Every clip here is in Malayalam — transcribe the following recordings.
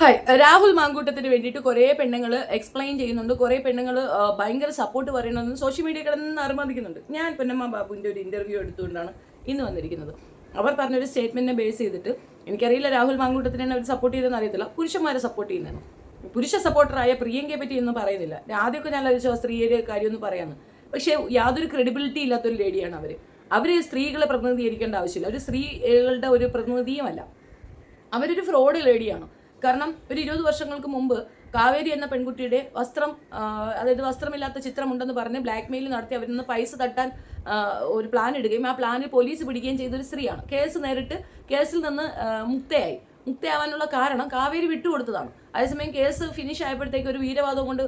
ഹായ്, രാഹുൽ മാങ്കൂട്ടത്തിന് വേണ്ടിയിട്ട് കുറേ പെണ്ണുങ്ങൾ എക്സ്പ്ലെയിൻ ചെയ്യുന്നുണ്ട്, കുറേ പെണ്ണുങ്ങൾ ഭയങ്കര സപ്പോർട്ട് പറയുന്നുണ്ട്, സോഷ്യൽ മീഡിയ കിടന്ന് അറുമതിക്കുന്നുണ്ട്. ഞാൻ പൊന്നമ്മ ബാബുവിൻ്റെ ഒരു ഇൻ്റർവ്യൂ എടുത്തുകൊണ്ടാണ് ഇന്ന് വന്നിരിക്കുന്നത്. അവർ പറഞ്ഞൊരു സ്റ്റേറ്റ്മെൻറ്റിനെ ബേസ് ചെയ്തിട്ട് എനിക്കറിയില്ല രാഹുൽ മാങ്കൂട്ടത്തിനെ അവർ സപ്പോർട്ട് ചെയ്തെന്ന് അറിയത്തില്ല, പുരുഷന്മാരെ സപ്പോർട്ട് ചെയ്യുന്നതാണ്. പുരുഷ സപ്പോർട്ടറായ പ്രിയങ്കയെ പറ്റി ഒന്നും പറയുന്നില്ല. ആദ്യമൊക്കെ ഞാൻ ആലോചിച്ച സ്ത്രീയുടെ കാര്യമൊന്നും പറയാമെന്ന്, പക്ഷേ യാതൊരു ക്രെഡിബിലിറ്റി ഇല്ലാത്തൊരു ലേഡിയാണ് അവർ സ്ത്രീകളെ പ്രതിനിധീകരിക്കേണ്ട ആവശ്യമില്ല. ഒരു സ്ത്രീകളുടെ ഒരു പ്രതിനിധിയുമല്ല, അവരൊരു ഫ്രോഡ് ലേഡിയാണ്. കാരണം ഒരു 20 വർഷങ്ങൾക്ക് മുമ്പ് കാവേരി എന്ന പെൺകുട്ടിയുടെ അതായത് വസ്ത്രമില്ലാത്ത ചിത്രമുണ്ടെന്ന് പറഞ്ഞ് ബ്ലാക്ക് മെയിൽ നടത്തി അവരിൽ നിന്ന് പൈസ തട്ടാൻ ഒരു പ്ലാൻ ഇടുകയും ആ പ്ലാനിൽ പോലീസ് പിടിക്കുകയും ചെയ്തൊരു സ്ത്രീയാണ്. കേസിൽ നിന്ന് മുക്തയാവാനുള്ള കാരണം കാവേരി വിട്ടുകൊടുത്തതാണ്. അതേസമയം കേസ് ഫിനിഷ് ആയപ്പോഴത്തേക്ക് ഒരു വീരവാദം കൊണ്ട്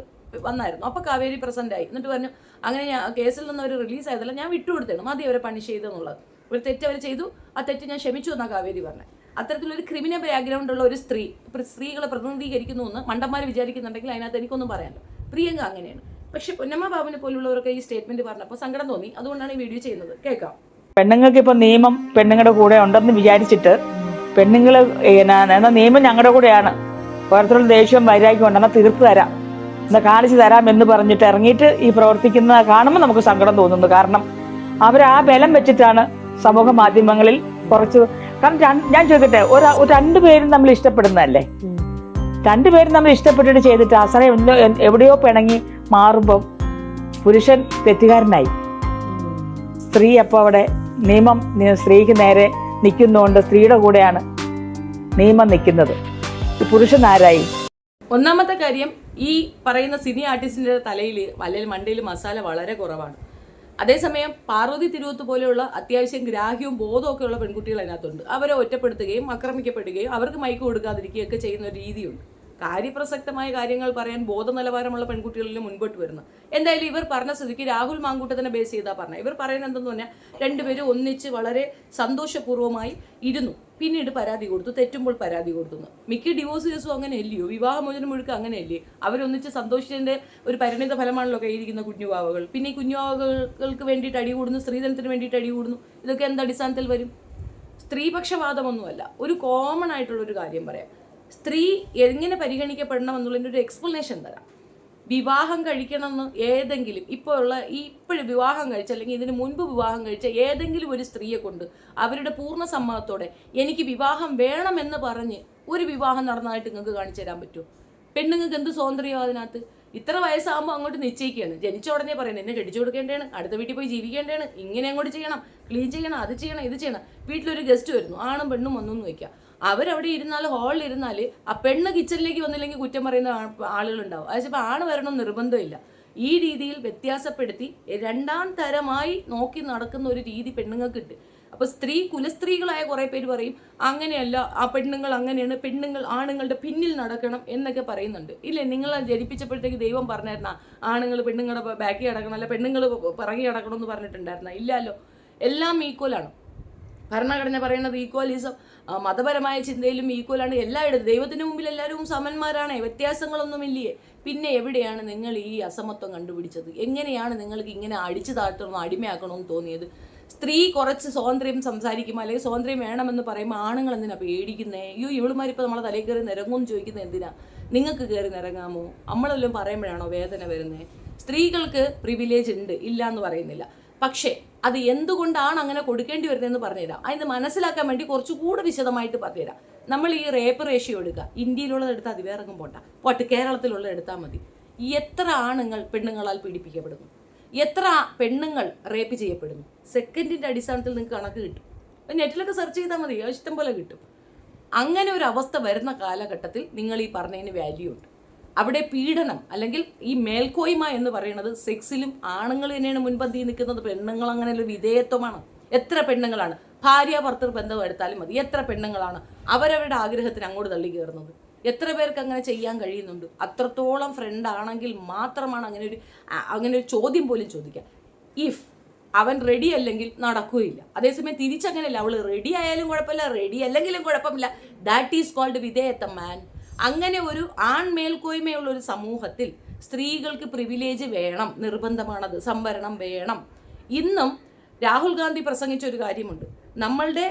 വന്നായിരുന്നു. അപ്പോൾ കാവേരി പ്രസന്റ് ആയി, എന്നിട്ട് പറഞ്ഞു അങ്ങനെ കേസിൽ നിന്ന് അവർ റിലീസ് ആയതല്ല, ഞാൻ വിട്ടുകൊടുത്തേണം, മതി അവരെ പണിഷ് ചെയ്തെന്നുള്ളത്. ഒരു തെറ്റ് അവർ ചെയ്തു, ആ തെറ്റ് ഞാൻ ക്ഷമിച്ചു എന്നാണ് കാവേരി പറഞ്ഞത്. അത്തരത്തിലൊരു ക്രിമിനൽ ബാക്ക്ഗ്രൗണ്ട് ഉള്ള ഒരു സ്ത്രീകളെ പ്രതിനിധീകരിക്കുന്നു എന്ന് മണ്ടന്മാർ വിചാരിക്കുന്നുണ്ടെങ്കിൽ അതിനകത്ത് എനിക്കൊന്നും പറയാനില്ല. പ്രിയങ്ക അങ്ങനെയാണ്. പക്ഷെ പൊന്നമ്മ ബാബുവിനെ പോലുള്ളവരൊക്കെ ഈ സ്റ്റേറ്റ്മെന്റ് പറഞ്ഞപ്പോൾ സങ്കടം തോന്നി. അതുകൊണ്ടാണ് ഈ വീഡിയോ ചെയ്യുന്നത്. കേൾക്കാം. പെണ്ണുങ്ങൾക്ക് ഇപ്പൊ നിയമം പെണ്ണുങ്ങളുടെ കൂടെ ഉണ്ടെന്ന് വിചാരിച്ചിട്ട് പെണ്ണുങ്ങൾ നിയമം ഞങ്ങളുടെ കൂടെയാണ്, ഓരോരുത്തരുടെ ദേഷ്യവും വൈരാഗ്യം ഉണ്ടെന്നാൽ തീർത്ത് തരാം എന്ന് കാണിച്ചു തരാം എന്ന് പറഞ്ഞിട്ട് ഇറങ്ങിയിട്ട് ഈ പ്രവർത്തിക്കുന്ന കാണുമ്പോൾ നമുക്ക് സങ്കടം തോന്നുന്നു. കാരണം അവർ ആ ബലം വെച്ചിട്ടാണ് സമൂഹ മാധ്യമങ്ങളിൽ കുറച്ച്. കാരണം ഞാൻ ചോദിക്കട്ടെ, രണ്ടുപേരും നമ്മൾ ഇഷ്ടപ്പെടുന്നതല്ലേ, രണ്ടുപേരും നമ്മൾ ഇഷ്ടപ്പെട്ടിട്ട് ചെയ്തിട്ട് അവസാനം എവിടെയോ പിണങ്ങി മാറുമ്പം പുരുഷൻ തെറ്റുകാരനായി. സ്ത്രീ അപ്പോൾ അവിടെ നിയമം സ്ത്രീക്ക് നേരെ നിൽക്കുന്നതുകൊണ്ട് സ്ത്രീയുടെ കൂടെയാണ് നിയമം നിൽക്കുന്നത്. ഈ പുരുഷൻ ആരായി? ഒന്നാമത്തെ കാര്യം, ഈ പറയുന്ന സിനി ആർട്ടിസ്റ്റിന്റെ തലയിൽ അല്ലെങ്കിൽ മണ്ടയിൽ മസാല വളരെ കുറവാണ്. അതേസമയം പാർവതി തിരുവത്ത് പോലെയുള്ള അത്യാവശ്യം ഗ്രാഹ്യവും ബോധമൊക്കെ ഉള്ള പെൺകുട്ടികൾ അതിനകത്തുണ്ട്. അവരെ ഒറ്റപ്പെടുത്തുകയും ആക്രമിക്കപ്പെടുകയും അവർക്ക് മൈക്ക് കൊടുക്കാതിരിക്കുകയൊക്കെ ചെയ്യുന്ന ഒരു രീതിയുണ്ട്. കാര്യപ്രസക്തമായ കാര്യങ്ങൾ പറയാൻ ബോധനിലവാരമുള്ള പെൺകുട്ടികളിൽ മുൻപോട്ട് വരുന്നത്. എന്തായാലും ഇവർ പറഞ്ഞ സ്ഥിതിക്ക് രാഹുൽ മാങ്കൂട്ടത്തിനെ ബേസ് ചെയ്താൽ പറഞ്ഞത്. ഇവർ പറയുന്നത് എന്തെന്ന് പറഞ്ഞാൽ രണ്ടുപേരും ഒന്നിച്ച് വളരെ സന്തോഷപൂർവ്വമായി ഇരുന്നു, പിന്നീട് പരാതി കൊടുത്തു, തെറ്റുമ്പോൾ പരാതി കൊടുത്തു. മിക്ക ഡിവോഴ്സ് കേസും അങ്ങനെ അല്ലയോ, വിവാഹമോചനം മുഴുക്ക അങ്ങനെയല്ലേ? അവരൊന്നിച്ച് സന്തോഷത്തിന്റെ ഒരു പരിണിത ഫലമാണല്ലോ കയ്യിരിക്കുന്ന കുഞ്ഞുവാവകൾ. പിന്നെ ഈ കുഞ്ഞുവാവകൾക്ക് വേണ്ടിയിട്ട് അടികൂടുന്നു, സ്ത്രീധനത്തിന് വേണ്ടിയിട്ട് അടികൂടുന്നു. ഇതൊക്കെ എന്ത് അടിസ്ഥാനത്തിൽ വരും? സ്ത്രീപക്ഷവാദമൊന്നുമല്ല, ഒരു കോമൺ ആയിട്ടുള്ളൊരു കാര്യം പറയാം. സ്ത്രീ എങ്ങനെ പരിഗണിക്കപ്പെടണം എന്നുള്ളതിൻ്റെ ഒരു എക്സ്പ്ലനേഷൻ തരാം. വിവാഹം കഴിക്കണമെന്ന് ഏതെങ്കിലും ഇപ്പോഴും വിവാഹം കഴിച്ച അല്ലെങ്കിൽ ഇതിന് മുൻപ് വിവാഹം കഴിച്ച ഏതെങ്കിലും ഒരു സ്ത്രീയെ കൊണ്ട് അവരുടെ പൂർണ്ണ സമ്മതത്തോടെ എനിക്ക് വിവാഹം വേണമെന്ന് പറഞ്ഞ് ഒരു വിവാഹം നടന്നതായിട്ട് നിങ്ങൾക്ക് കാണിച്ചു തരാൻ പറ്റുമോ? പെണ്ണുങ്ങൾക്ക് എന്ത് സ്വാതന്ത്ര്യമോ അതിനകത്ത്? ഇത്ര വയസ്സാകുമ്പോൾ അങ്ങോട്ട് നിശ്ചയിക്കുകയാണ്. ജനിച്ച ഉടനെ പറയുന്നത് എന്നെ കെട്ടിച്ചു കൊടുക്കേണ്ടതാണ്, അടുത്ത വീട്ടിൽ പോയി ജീവിക്കേണ്ടതാണ്, ഇങ്ങനെ അങ്ങോട്ട് ചെയ്യണം, ക്ലീൻ ചെയ്യണം, അത് ചെയ്യണം, ഇത് ചെയ്യണം. വീട്ടിലൊരു ഗസ്റ്റ് വരുന്നു, ആണും പെണ്ണും വന്നു വയ്ക്കുക. അവരവിടെ ഇരുന്നാൽ, ഹാളിൽ ഇരുന്നാൽ ആ പെണ്ണ് കിച്ചണിലേക്ക് വന്നില്ലെങ്കിൽ കുറ്റം പറയുന്ന ആളുകളുണ്ടാവും. അതിപ്പോൾ ആണ് വരണം നിർബന്ധമില്ല. ഈ രീതിയിൽ വ്യത്യാസപ്പെടുത്തി രണ്ടാം തരമായി നോക്കി നടക്കുന്ന ഒരു രീതി പെണ്ണുങ്ങൾക്കുണ്ട്. അപ്പോൾ കുലസ്ത്രീകളായ കുറേ പേര് പറയും അങ്ങനെയല്ല, ആ പെണ്ണുങ്ങൾ അങ്ങനെയാണ്, പെണ്ണുങ്ങൾ ആണുങ്ങളുടെ പിന്നിൽ നടക്കണം എന്നൊക്കെ പറയുന്നുണ്ട്. ഇല്ലേ, നിങ്ങളെ ജനിപ്പിച്ചപ്പോഴത്തേക്ക് ദൈവം പറഞ്ഞായിരുന്ന ആണുങ്ങൾ പെണ്ണുങ്ങളുടെ ബാക്കി അടക്കണം, അല്ല പെണ്ണുങ്ങൾ പിറകെ അടക്കണം എന്ന് പറഞ്ഞിട്ടുണ്ടായിരുന്ന? ഇല്ലല്ലോ. എല്ലാം ഈക്വലാണ്. ഭരണഘടന പറയുന്നത് ഈക്വലിസം, മതപരമായ ചിന്തയിലും ഈക്വലാണ്. എല്ലായിടത്തും ദൈവത്തിന് മുമ്പിൽ എല്ലാവരും സമന്മാരാണ്, വ്യത്യാസങ്ങളൊന്നുമില്ലേ? പിന്നെ എവിടെയാണ് നിങ്ങൾ ഈ അസമത്വം കണ്ടുപിടിച്ചത്? എങ്ങനെയാണ് നിങ്ങൾക്ക് ഇങ്ങനെ അടിച്ചു താഴ്ത്തണമെന്ന്, അടിമയാക്കണമെന്ന് തോന്നിയത്? സ്ത്രീ കുറച്ച് സ്വാതന്ത്ര്യം സംസാരിക്കുമ്പോൾ അല്ലെങ്കിൽ സ്വാതന്ത്ര്യം വേണമെന്ന് പറയുമ്പോൾ ആണുങ്ങൾ എന്തിനാ പേടിക്കുന്നേ? ഇവളുമാരിപ്പോൾ നമ്മളെ തലയിൽ കയറി നിരങ്ങുമെന്ന് ചോദിക്കുന്നത് എന്തിനാ? നിങ്ങൾക്ക് കയറി നിരങ്ങാമോ? നമ്മളെല്ലാം പറയുമ്പോഴാണോ വേദന വരുന്നത്? സ്ത്രീകൾക്ക് പ്രിവിലേജ് ഉണ്ട്, ഇല്ല എന്ന് പറയുന്നില്ല. പക്ഷേ അത് എന്തുകൊണ്ടാണ് അങ്ങനെ കൊടുക്കേണ്ടി വരുന്നതെന്ന് പറഞ്ഞുതരാം. അതിന് മനസ്സിലാക്കാൻ വേണ്ടി കുറച്ചുകൂടെ വിശദമായിട്ട് പറഞ്ഞുതരാം. നമ്മൾ ഈ റേപ്പ് റേഷ്യോ എടുക്കുക, ഇന്ത്യയിലുള്ളത് എടുത്താൽ അത് വേറെങ്ങും പോട്ടെ, കേരളത്തിലുള്ളത് എടുത്താൽ മതി. എത്ര ആണുങ്ങൾ പെണ്ണുങ്ങളാൽ പീഡിപ്പിക്കപ്പെടുന്നു, എത്ര പെണ്ണുങ്ങൾ റേപ്പ് ചെയ്യപ്പെടുന്നു? സെക്കൻഡിൻ്റെ അടിസ്ഥാനത്തിൽ നിങ്ങൾക്ക് കണക്ക് കിട്ടും. നെറ്റിലൊക്കെ സെർച്ച് ചെയ്താൽ മതി, ഇഷ്ടം പോലെ കിട്ടും. അങ്ങനെ ഒരു അവസ്ഥ വരുന്ന കാലഘട്ടത്തിൽ നിങ്ങൾ ഈ പറഞ്ഞതിന് വാല്യൂ ഉണ്ട്. അവിടെ പീഡനം അല്ലെങ്കിൽ ഈ മേൽക്കോയ്മ എന്ന് പറയുന്നത് സെക്സിലും ആണുങ്ങൾ തന്നെയാണ് മുൻപന്തിയിൽ നിൽക്കുന്നത്. പെണ്ണുങ്ങൾ അങ്ങനെയുള്ള വിധേയത്വമാണ്. എത്ര പെണ്ണുങ്ങളാണ് ഭാര്യ ഭർത്തൃ ബന്ധം എടുത്താലും മതി, എത്ര പെണ്ണുങ്ങളാണ് അവരവരുടെ ആഗ്രഹത്തിന് അങ്ങോട്ട് തള്ളി കയറുന്നത്? എത്ര പേർക്ക് അങ്ങനെ ചെയ്യാൻ കഴിയുന്നുണ്ട്? അത്രത്തോളം ഫ്രണ്ട് ആണെങ്കിൽ മാത്രമാണ് അങ്ങനെ ഒരു ചോദ്യം പോലും ചോദിക്കുക. ഇഫ് അവൻ റെഡി അല്ലെങ്കിൽ നടക്കുകയില്ല. അതേസമയം തിരിച്ചങ്ങനെയല്ല, അവൾ റെഡി ആയാലും കുഴപ്പമില്ല, റെഡി അല്ലെങ്കിലും കുഴപ്പമില്ല. ദാറ്റ് ഈസ് കോൾഡ് വിധേയത്വം മാൻ. അങ്ങനെ ഒരു ആൺമേൽക്കോയ്മയുള്ള ഒരു സമൂഹത്തിൽ സ്ത്രീകൾക്ക് പ്രിവിലേജ് വേണം, നിർബന്ധമാണത്, സംവരണം വേണം. ഇന്നും രാഹുൽ ഗാന്ധി പ്രസംഗിച്ച ഒരു കാര്യമുണ്ട്. നമ്മളുടെ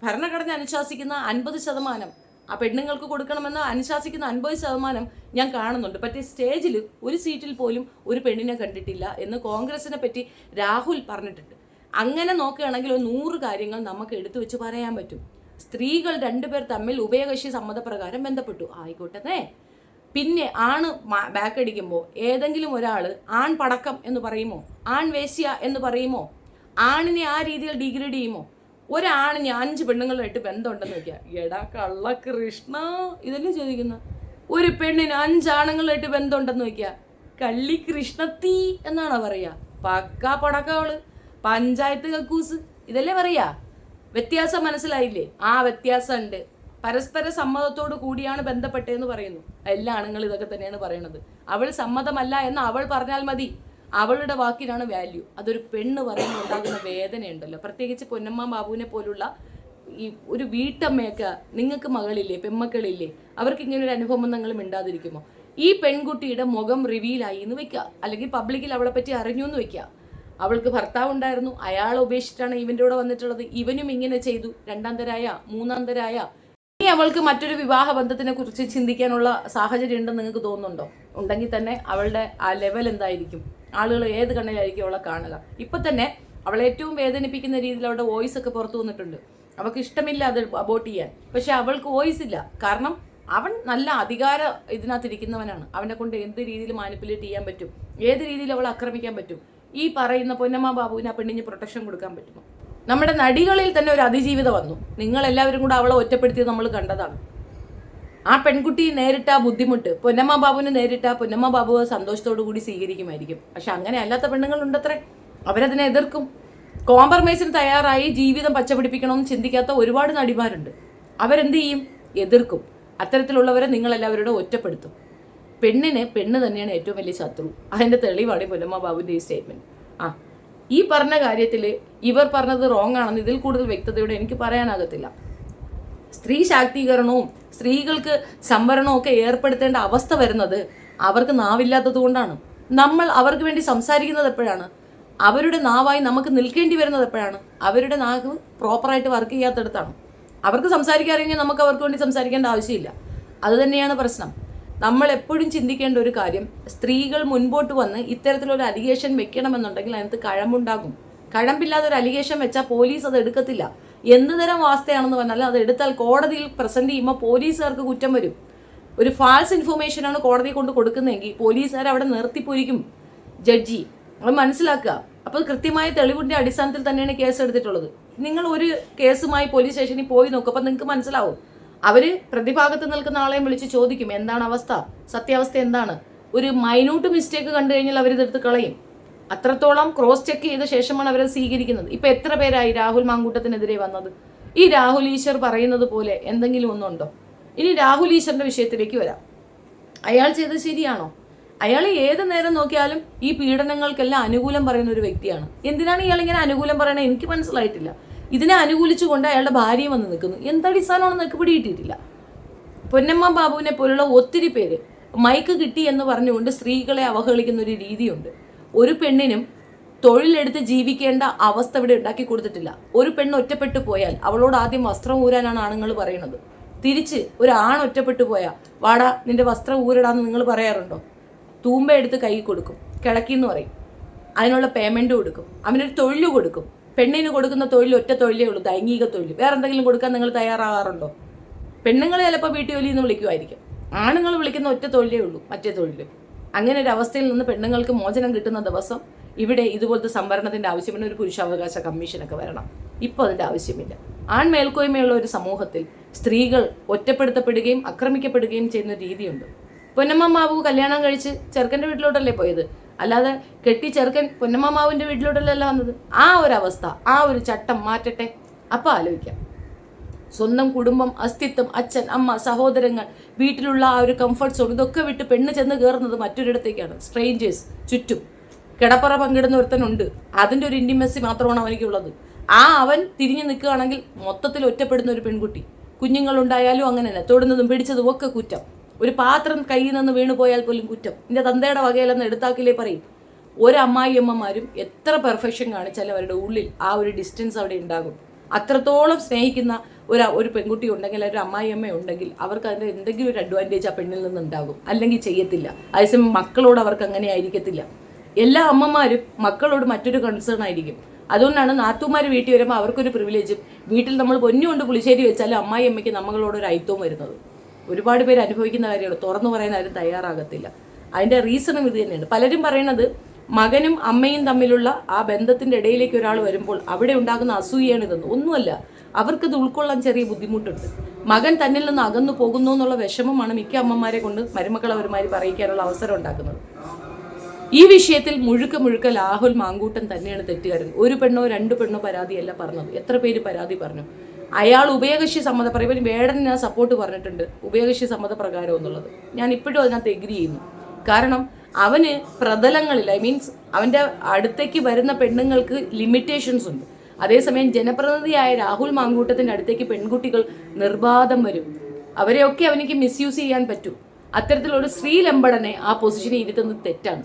ഭരണഘടന അനുശാസിക്കുന്ന 50% ആ പെണ്ണുങ്ങൾക്ക് കൊടുക്കണമെന്ന് അനുശാസിക്കുന്ന 50% ഞാൻ കാണുന്നുണ്ട്. പക്ഷേ സ്റ്റേജിൽ ഒരു സീറ്റിൽ പോലും ഒരു പെണ്ണിനെ കണ്ടിട്ടില്ല എന്ന് കോൺഗ്രസിനെ പറ്റി രാഹുൽ പറഞ്ഞിട്ടുണ്ട്. അങ്ങനെ നോക്കുകയാണെങ്കിൽ 100 കാര്യങ്ങൾ നമുക്ക് എടുത്തു വെച്ച് പറയാൻ പറ്റും. സ്ത്രീകൾ 2 പേർ തമ്മിൽ ഉഭയകക്ഷി സമ്മതപ്രകാരം ബന്ധപ്പെട്ടു, ആയിക്കോട്ടെ. പിന്നെ ആണ് ബാക്ക് അടിക്കുമ്പോൾ ഏതെങ്കിലും ഒരാൾ ആൺ പടക്കം എന്ന് പറയുമോ, ആൺ വേശ്യ എന്ന് പറയുമോ, ആണിനെ ആ രീതിയിൽ ഡിഗ്രേഡ് ചെയ്യുമോ? ഒരാണിന് 5 പെണ്ണുങ്ങളായിട്ട് ബന്ധമുണ്ടെന്ന് വെക്കുക, എടാ കള്ള കൃഷ്ണ, ഇതല്ലേ ചോദിക്കുന്ന. ഒരു പെണ്ണിന് 5 ആണുങ്ങളായിട്ട് ബന്ധമുണ്ടെന്ന് വെക്കുക, കള്ളി കൃഷ്ണത്തീ എന്നാണോ പറയാ? പക്കാ പടക്കവള്, പഞ്ചായത്ത് കക്കൂസ്, ഇതല്ലേ പറയാ? വ്യത്യാസം മനസ്സിലായില്ലേ? ആ വ്യത്യാസം ഉണ്ട്. പരസ്പര സമ്മതത്തോടു കൂടിയാണ് ബന്ധപ്പെട്ടതെന്ന് പറയുന്നു. എല്ലാ ആണുങ്ങളും ഇതൊക്കെ തന്നെയാണ് പറയുന്നത്. അവൾ സമ്മതമല്ല എന്ന് അവൾ പറഞ്ഞാൽ മതി, അവളുടെ വാക്കിനാണ് വാല്യൂ. അതൊരു പെണ്ണ് പറയുമ്പോൾ ഉണ്ടാകുന്ന വേദനയുണ്ടല്ലോ. പ്രത്യേകിച്ച് പൊന്നമ്മ ബാബുവിനെ പോലുള്ള ഈ ഒരു വീട്ടമ്മയൊക്കെ, നിങ്ങൾക്ക് മകളില്ലേ, പെമ്മക്കളില്ലേ, അവർക്ക് ഇങ്ങനെ ഒരു അനുഭവം നിങ്ങൾ മിണ്ടാതിരിക്കുമോ? ഈ പെൺകുട്ടിയുടെ മുഖം റിവീലായി എന്ന് വെക്കുക, അല്ലെങ്കിൽ പബ്ലിക്കിൽ അവളെ പറ്റി അറിഞ്ഞു എന്ന് വെക്കുക. അവൾക്ക് ഭർത്താവ് ഉണ്ടായിരുന്നു, അയാളെ ഉപേക്ഷിച്ചിട്ടാണ് ഇവൻ്റെ കൂടെ വന്നിട്ടുള്ളത്, ഇവനും ഇങ്ങനെ ചെയ്തു, 2ാം തരായ 3ാം തരായ. ഇനി അവൾക്ക് മറ്റൊരു വിവാഹ ബന്ധത്തിനെ കുറിച്ച് ചിന്തിക്കാനുള്ള സാഹചര്യം ഉണ്ടെന്ന് നിങ്ങൾക്ക് തോന്നുന്നുണ്ടോ? ഉണ്ടെങ്കിൽ തന്നെ അവളുടെ ആ ലെവൽ എന്തായിരിക്കും? ആളുകൾ ഏത് കണ്ണിലായിരിക്കും അവളെ കാണുക? ഇപ്പൊ തന്നെ അവളെ ഏറ്റവും വേദനിപ്പിക്കുന്ന രീതിയിൽ അവളുടെ വോയിസ് ഒക്കെ പുറത്തു വന്നിട്ടുണ്ട്. അവൾക്ക് ഇഷ്ടമില്ല അത് അബോട്ട് ചെയ്യാൻ, പക്ഷെ അവൾക്ക് വോയിസ് ഇല്ല. കാരണം അവൻ നല്ല അധികാര ഇതിനകത്തിരിക്കുന്നവനാണ്. അവനെ കൊണ്ട് എന്ത് രീതിയിൽ മാനിപ്പുലേറ്റ് ചെയ്യാൻ പറ്റും, ഏത് രീതിയിൽ അവളെ ആക്രമിക്കാൻ പറ്റും? ഈ പറയുന്ന പൊന്നമ്മ ബാബുവിന് ആ പെണ്ണിന് പ്രൊട്ടക്ഷൻ കൊടുക്കാൻ പറ്റുമോ? നമ്മുടെ നടികളിൽ തന്നെ ഒരു അതിജീവിത വന്നു. നിങ്ങളെല്ലാവരും കൂടെ അവളെ ഒറ്റപ്പെടുത്തിയത് നമ്മൾ കണ്ടതാണ്. ആ പെൺകുട്ടി നേരിട്ട ആ ബുദ്ധിമുട്ട് പൊന്നമ്മ ബാബുവിന് നേരിട്ട പൊന്നമ്മ ബാബു സന്തോഷത്തോടു കൂടി സ്വീകരിക്കുമായിരിക്കും. പക്ഷെ അങ്ങനെ അല്ലാത്ത പെണ്ണുങ്ങളുണ്ടത്രേ, അവരതിനെ എതിർക്കും. കോംപ്രമൈസിന് തയ്യാറായി ജീവിതം പച്ചപിടിപ്പിക്കണമെന്ന് ചിന്തിക്കാത്ത ഒരുപാട് നടിമാരുണ്ട്. അവരെന്ത് ചെയ്യും? എതിർക്കും. അത്തരത്തിലുള്ളവരെ നിങ്ങളെല്ലാവരോടും ഒറ്റപ്പെടുത്തും. പെണ്ണിന് പെണ്ണ് തന്നെയാണ് ഏറ്റവും വലിയ ശത്രു. അതിൻ്റെ തെളിവാണ് പൊന്നമ്മ ബാബുവിൻ്റെ ഈ സ്റ്റേറ്റ്മെൻറ്റ്. ഈ പറഞ്ഞ കാര്യത്തിൽ ഇവർ പറഞ്ഞത് റോങ് ആണെന്ന് ഇതിൽ കൂടുതൽ വ്യക്തതയോടെ എനിക്ക് പറയാനാകത്തില്ല. സ്ത്രീ ശാക്തീകരണവും സ്ത്രീകൾക്ക് സംവരണവും ഒക്കെ ഏർപ്പെടുത്തേണ്ട അവസ്ഥ വരുന്നത് അവർക്ക് നാവില്ലാത്തത് കൊണ്ടാണ്. നമ്മൾ അവർക്ക് വേണ്ടി സംസാരിക്കുന്നത് എപ്പോഴാണ്? അവരുടെ നാവായി നമുക്ക് നിൽക്കേണ്ടി വരുന്നത് എപ്പോഴാണ്? അവരുടെ നാവ് പ്രോപ്പറായിട്ട് വർക്ക് ചെയ്യാത്തടത്താണ്. അവർക്ക് സംസാരിക്കാറിയെങ്കിൽ നമുക്ക് അവർക്ക് വേണ്ടി സംസാരിക്കേണ്ട ആവശ്യമില്ല. അതുതന്നെയാണ് പ്രശ്നം. നമ്മൾ എപ്പോഴും ചിന്തിക്കേണ്ട ഒരു കാര്യം, സ്ത്രീകൾ മുൻപോട്ട് വന്ന് ഇത്തരത്തിലൊരു അലിഗേഷൻ വെക്കണമെന്നുണ്ടെങ്കിൽ അതിനകത്ത് കഴമ്പുണ്ടാകും. കഴമ്പില്ലാതെ ഒരു അലിഗേഷൻ വെച്ചാൽ പോലീസ് അത് എടുക്കത്തില്ല. എന്ത് തരം വാസ്തയാണെന്ന് പറഞ്ഞാൽ അത് എടുത്താൽ കോടതിയിൽ പ്രസന്റ് ചെയ്യുമ്പോൾ പോലീസുകാർക്ക് കുറ്റം വരും. ഒരു ഫാൾസ് ഇൻഫർമേഷനാണ് കോടതി കൊണ്ട് കൊടുക്കുന്നതെങ്കിൽ പോലീസുകാർ അവിടെ നിർത്തിപ്പൊരിക്കും ജഡ്ജി. അത് മനസ്സിലാക്കുക. അപ്പോൾ കൃത്യമായ തെളിവിൻ്റെ അടിസ്ഥാനത്തിൽ തന്നെയാണ് കേസ് എടുത്തിട്ടുള്ളത്. നിങ്ങൾ ഒരു കേസുമായി പോലീസ് സ്റ്റേഷനിൽ പോയി നോക്കും, അപ്പം നിങ്ങൾക്ക് മനസ്സിലാവും. അവർ പ്രതിഭാഗത്ത് നിൽക്കുന്ന ആളെയും വിളിച്ച് ചോദിക്കും, എന്താണ് അവസ്ഥ, സത്യാവസ്ഥ എന്താണ്. ഒരു മൈന്യൂട്ട് മിസ്റ്റേക്ക് കണ്ടു കഴിഞ്ഞാൽ അവരിതെടുത്ത് കളയും. അത്രത്തോളം ക്രോസ് ചെക്ക് ചെയ്ത ശേഷമാണ് അവരത് സ്വീകരിക്കുന്നത്. ഇപ്പം എത്ര പേരായി രാഹുൽ മാങ്കൂട്ടത്തിനെതിരെ വന്നത്? ഈ രാഹുൽ ഈശ്വർ പറയുന്നത് പോലെ എന്തെങ്കിലും ഒന്നുണ്ടോ? ഇനി രാഹുൽ ഈശ്വറിന്റെ വിഷയത്തിലേക്ക് വരാം. അയാൾ ചെയ്തത് ശരിയാണോ? അയാൾ ഏത് നേരം നോക്കിയാലും ഈ പീഡനങ്ങൾക്കെല്ലാം അനുകൂലം പറയുന്ന ഒരു വ്യക്തിയാണ്. എന്തിനാണ് ഇയാൾ ഇങ്ങനെ അനുകൂലം പറയണത് എനിക്ക് മനസ്സിലായിട്ടില്ല. ഇതിനെ അനുകൂലിച്ചുകൊണ്ട് അയാളുടെ ഭാര്യയും വന്ന് നിൽക്കുന്നു. എന്തടിസ്ഥാനമാണെന്ന് എനിക്ക് പിടിയിട്ടിട്ടില്ല. പൊന്നമ്മ ബാബുവിനെ പോലുള്ള ഒത്തിരി പേര് മൈക്ക് കിട്ടി എന്ന് പറഞ്ഞുകൊണ്ട് സ്ത്രീകളെ അവഹേളിക്കുന്ന ഒരു രീതിയുണ്ട്. ഒരു പെണ്ണിനും തൊഴിലെടുത്ത് ജീവിക്കേണ്ട അവസ്ഥ ഇവിടെ ഉണ്ടാക്കി കൊടുത്തിട്ടില്ല. ഒരു പെണ്ണ് ഒറ്റപ്പെട്ടു പോയാൽ അവളോട് ആദ്യം വസ്ത്രം ഊരാനാണ് ആണുങ്ങൾ പറയുന്നത്. തിരിച്ച് ഒരു ആൺ ഒറ്റപ്പെട്ടു പോയാൽ വാടാ നിന്റെ വസ്ത്രം ഊരിടാന്ന് നിങ്ങൾ പറയാറുണ്ടോ? തൂമ്പ എടുത്ത് കൈ കൊടുക്കും, കിളക്കിന്ന് പറയും, അതിനുള്ള പേയ്മെന്റ് കൊടുക്കും, അവനൊരു തൊഴിൽ കൊടുക്കും. പെണ്ണിന് കൊടുക്കുന്ന തൊഴിൽ ഒറ്റ തൊഴിലേ ഉള്ളൂ, ലൈംഗിക തൊഴിൽ. വേറെ എന്തെങ്കിലും കൊടുക്കാൻ നിങ്ങൾ തയ്യാറാകാറുണ്ടോ? പെണ്ണുങ്ങൾ ചിലപ്പോൾ വീട്ടുജോലി എന്ന് വിളിക്കുമായിരിക്കും, ആണുങ്ങൾ വിളിക്കുന്ന ഒറ്റ തൊഴിലേ ഉള്ളൂ, മറ്റേ തൊഴിൽ. അങ്ങനെ ഒരു അവസ്ഥയിൽ നിന്ന് പെണ്ണുങ്ങൾക്ക് മോചനം കിട്ടുന്ന ദിവസം ഇവിടെ ഇതുപോലത്തെ സംവരണത്തിൻ്റെ ആവശ്യമില്ല. ഒരു പുരുഷാവകാശ കമ്മീഷനൊക്കെ വരണം. ഇപ്പോൾ അതിൻ്റെ ആവശ്യമില്ല. ആൺമേൽക്കോയ്മയുള്ള ഒരു സമൂഹത്തിൽ സ്ത്രീകൾ ഒറ്റപ്പെടുത്തപ്പെടുകയും ആക്രമിക്കപ്പെടുകയും ചെയ്യുന്ന രീതിയുണ്ട്. പൊന്നമ്മ മാവു കല്യാണം കഴിച്ച് ചെറുക്കൻ്റെ വീട്ടിലോട്ടല്ലേ പോയത്, അല്ലാതെ കെട്ടി ചെറുക്കൻ പൊന്നമ്മ മാവിൻ്റെ വീട്ടിലോട്ടല്ലല്ലോ വന്നത്. ആ ഒരു അവസ്ഥ, ആ ഒരു ചട്ടം മാറ്റട്ടെ. അപ്പം ആലോചിക്കാം. സ്വന്തം കുടുംബം, അസ്തിത്വം, അച്ഛൻ, അമ്മ, സഹോദരങ്ങൾ, വീട്ടിലുള്ള ആ ഒരു കംഫർട്ട് സോൺ, ഇതൊക്കെ വിട്ട് പെണ്ണ് ചെന്ന് കയറുന്നത് മറ്റൊരിടത്തേക്കാണ്. സ്ട്രേഞ്ചേഴ്സ് ചുറ്റും കിടപ്പറ പങ്കിടുന്ന ഒരുത്തനുണ്ട്. അതിൻ്റെ ഒരു ഇൻറ്റിമസി മാത്രമാണ് അവനിക്കുള്ളത്. അവൻ തിരിഞ്ഞു നിൽക്കുകയാണെങ്കിൽ മൊത്തത്തിൽ ഒറ്റപ്പെടുന്ന ഒരു പെൺകുട്ടി. കുഞ്ഞുങ്ങളുണ്ടായാലും അങ്ങനെ തന്നെ, തൊടുന്നതും പിടിച്ചതും ഒക്കെ കുറ്റം. ഒരു പാത്രം കയ്യിൽ നിന്ന് വീണു പോയാൽ പോലും കുറ്റം. എൻ്റെ തന്തയുടെ വകയിലെന്ന് എടുത്താക്കിലേ പറയും. ഒരു അമ്മായിയമ്മമാരും എത്ര പെർഫെക്ഷൻ കാണിച്ചാലും അവരുടെ ഉള്ളിൽ ആ ഒരു ഡിസ്റ്റൻസ് അവിടെ ഉണ്ടാകും. അത്രത്തോളം സ്നേഹിക്കുന്ന ഒരു പെൺകുട്ടി ഉണ്ടെങ്കിൽ, ഒരു അമ്മായിയമ്മ ഉണ്ടെങ്കിൽ അവർക്ക് അതിൻ്റെ എന്തെങ്കിലും ഒരു അഡ്വാൻറ്റേജ് ആ പെണ്ണിൽ നിന്നുണ്ടാകും, അല്ലെങ്കിൽ ചെയ്യത്തില്ല. അതേസമയം മക്കളോട് അവർക്ക് അങ്ങനെ ആയിരിക്കത്തില്ല. എല്ലാ അമ്മമാരും മക്കളോട് മറ്റൊരു കൺസേൺ ആയിരിക്കും. അതുകൊണ്ടാണ് നാത്തൂമാർ വീട്ടിൽ വരുമ്പോൾ അവർക്കൊരു പ്രിവിലേജും, വീട്ടിൽ നമ്മൾ പൊന്നുകൊണ്ട് പുളിശ്ശേരി വെച്ചാലും അമ്മായി അമ്മയ്ക്ക് നമ്മളോടൊരു അയിത്തവും വരുന്നത്. ഒരുപാട് പേര് അനുഭവിക്കുന്ന കാര്യമാണ്, തുറന്നു പറയാൻ ആരും തയ്യാറാകത്തില്ല. അതിൻ്റെ റീസണും ഇത് തന്നെയാണ്. പലരും പറയണത് മകനും അമ്മയും തമ്മിലുള്ള ആ ബന്ധത്തിൻ്റെ ഇടയിലേക്ക് ഒരാൾ വരുമ്പോൾ അവിടെ ഉണ്ടാകുന്ന അസൂയാണ് ഇതെന്ന്. ഒന്നുമല്ല, അവർക്കത് ഉൾക്കൊള്ളാൻ ചെറിയ ബുദ്ധിമുട്ടുണ്ട്. മകൻ തന്നിൽ നിന്ന് അകന്നു പോകുന്നു എന്നുള്ള വിഷമമാണ് മിക്ക അമ്മമാരെ കൊണ്ട് മരുമക്കളവരുമാരി പറയിക്കാനുള്ള അവസരം ഉണ്ടാക്കുന്നത്. ഈ വിഷയത്തിൽ മുഴുക്ക രാഹുൽ മാങ്കൂട്ടൻ തന്നെയാണ് തെറ്റുകാരൻ. ഒരു പെണ്ണോ രണ്ട് പെണ്ണോ പരാതിയല്ല പറഞ്ഞത്. എത്ര പേര് പരാതി പറഞ്ഞു? അയാൾ ഉഭയകക്ഷി സമ്മതപ്രകാരം, ഇവന് വേടൻ ഞാൻ സപ്പോർട്ട് പറഞ്ഞിട്ടുണ്ട് ഉഭയകക്ഷി സമ്മതപ്രകാരം എന്നുള്ളത്. ഞാൻ ഇപ്പോഴും അതിനകത്ത് എഗ്രി ചെയ്യുന്നു. കാരണം അവന് പ്രതലങ്ങളിൽ, ഐ മീൻസ് അവൻ്റെ അടുത്തേക്ക് വരുന്ന പെണ്ണുങ്ങൾക്ക് ലിമിറ്റേഷൻസ് ഉണ്ട്. അതേസമയം ജനപ്രതിനിധിയായ രാഹുൽ മാങ്കൂട്ടത്തിൻ്റെ അടുത്തേക്ക് പെൺകുട്ടികൾ നിർബാധം വരും. അവരെയൊക്കെ അവനിക്ക് മിസ്യൂസ് ചെയ്യാൻ പറ്റും. അത്തരത്തിലൊരു സ്ത്രീലമ്പടനെ ആ പൊസിഷനിൽ ഇരുത്തുന്നത് തെറ്റാണ്.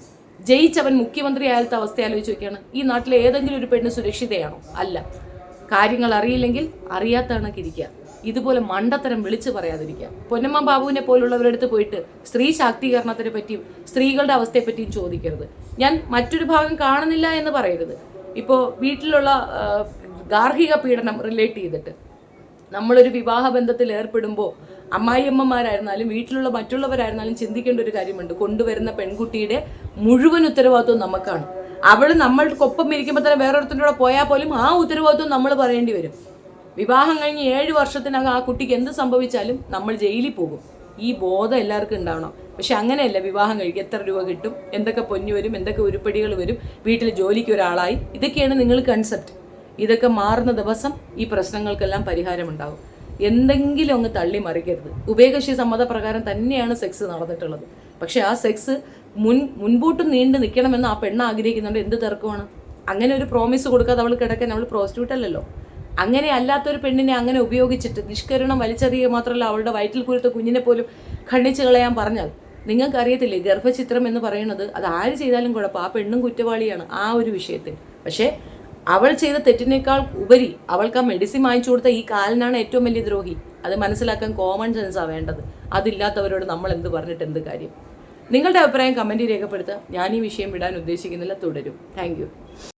ജയിച്ചവൻ മുഖ്യമന്ത്രി ആയാലത്തെ അവസ്ഥ ആലോചിച്ച് നോക്കിയാണ്. ഈ നാട്ടിലെ ഏതെങ്കിലും ഒരു പെണ്ണ് സുരക്ഷിതയാണോ? അല്ല. കാര്യങ്ങൾ അറിയില്ലെങ്കിൽ അറിയാത്ത കണക്കിരിക്കുക. ഇതുപോലെ മണ്ടത്തരം വിളിച്ചു പറയാതിരിക്കുക. പൊന്നമ്മ ബാബുവിനെ പോലുള്ളവരുടെ അടുത്ത് പോയിട്ട് സ്ത്രീ ശാക്തീകരണത്തിനെ പറ്റിയും സ്ത്രീകളുടെ അവസ്ഥയെ പറ്റിയും ചോദിക്കരുത്. ഞാൻ മറ്റൊരു ഭാഗം കാണുന്നില്ല എന്ന് പറയരുത്. ഇപ്പോൾ വീട്ടിലുള്ള ഗാർഹിക പീഡനം റിലേറ്റ് ചെയ്തിട്ട് നമ്മളൊരു വിവാഹ ബന്ധത്തിൽ ഏർപ്പെടുമ്പോൾ അമ്മായിയമ്മമാരായിരുന്നാലും വീട്ടിലുള്ള മറ്റുള്ളവരായിരുന്നാലും ചിന്തിക്കേണ്ട ഒരു കാര്യമുണ്ട്. കൊണ്ടുവരുന്ന പെൺകുട്ടിയുടെ മുഴുവൻ ഉത്തരവാദിത്വം നമുക്കാണ്. അവൾ നമ്മൾക്കൊപ്പം ഇരിക്കുമ്പോൾ തന്നെ വേറൊരുത്തിൻ്റെ കൂടെ പോയാൽ പോലും ആ ഉത്തരവാദിത്വം നമ്മൾ പറയേണ്ടി വരും. വിവാഹം കഴിഞ്ഞ് 7 വർഷത്തിനകം ആ കുട്ടിക്ക് എന്ത് സംഭവിച്ചാലും നമ്മൾ ജയിലിൽ പോകും. ഈ ബോധം എല്ലാവർക്കും ഉണ്ടാവണം. പക്ഷെ അങ്ങനെയല്ല. വിവാഹം കഴിക്കും, എത്ര രൂപ കിട്ടും, എന്തൊക്കെ പൊന്നു വരും, എന്തൊക്കെ ഉരുപ്പടികൾ വരും, വീട്ടിൽ ജോലിക്ക് ഒരാളായി, ഇതൊക്കെയാണ് നിങ്ങൾ കൺസെപ്റ്റ്. ഇതൊക്കെ മാറുന്ന ദിവസം ഈ പ്രശ്നങ്ങൾക്കെല്ലാം പരിഹാരമുണ്ടാകും. എന്തെങ്കിലും അങ്ങ് തള്ളി മറിക്കരുത്. ഉഭയകക്ഷി സമ്മതപ്രകാരം തന്നെയാണ് സെക്സ് നടന്നിട്ടുള്ളത്. പക്ഷെ ആ സെക്സ് മുൻപോട്ട് നീണ്ടു നിൽക്കണമെന്ന് ആ പെണ്ണ് ആഗ്രഹിക്കുന്നുണ്ട്. എന്ത് തർക്കമാണ്? അങ്ങനെ ഒരു പ്രോമിസ് കൊടുക്കാതെ അവൾ കിടക്കാൻ അവൾ പ്രോസ്റ്റിറ്റ്യൂട്ട് അല്ലല്ലോ. അങ്ങനെ അല്ലാത്തൊരു പെണ്ണിനെ അങ്ങനെ ഉപയോഗിച്ചിട്ട് നിഷ്കരണം വലിച്ചെറിയുക മാത്രമല്ല, അവളുടെ വയറ്റിൽ കുരുത്ത കുഞ്ഞിനെ പോലും ഖണ്ഡിച്ച് കളയാൻ പറഞ്ഞാൽ നിങ്ങൾക്കറിയത്തില്ലേ, ഗർഭചിത്രം എന്ന് പറയുന്നത് അത് ആര് ചെയ്താലും കുഴപ്പം, ആ പെണ്ണും കുറ്റവാളിയാണ് ആ ഒരു വിഷയത്തിൽ. പക്ഷേ അവൾ ചെയ്ത തെറ്റിനേക്കാൾ ഉപരി അവൾക്ക് ആ മെഡിസിൻ വാങ്ങിച്ചു കൊടുത്ത ഈ കാലനാണ് ഏറ്റവും വലിയ ദ്രോഹി. അത് മനസ്സിലാക്കാൻ കോമൺ സെൻസാണ് വേണ്ടത്. അതില്ലാത്തവരോട് നമ്മൾ എന്ത് പറഞ്ഞിട്ട് എന്ത് കാര്യം? നിങ്ങളുടെ അഭിപ്രായം കമൻറ്റിൽ രേഖപ്പെടുത്തുക. ഞാൻ ഈ വിഷയം വിടാൻ ഉദ്ദേശിക്കുന്നില്ല. തുടരും. Thank you.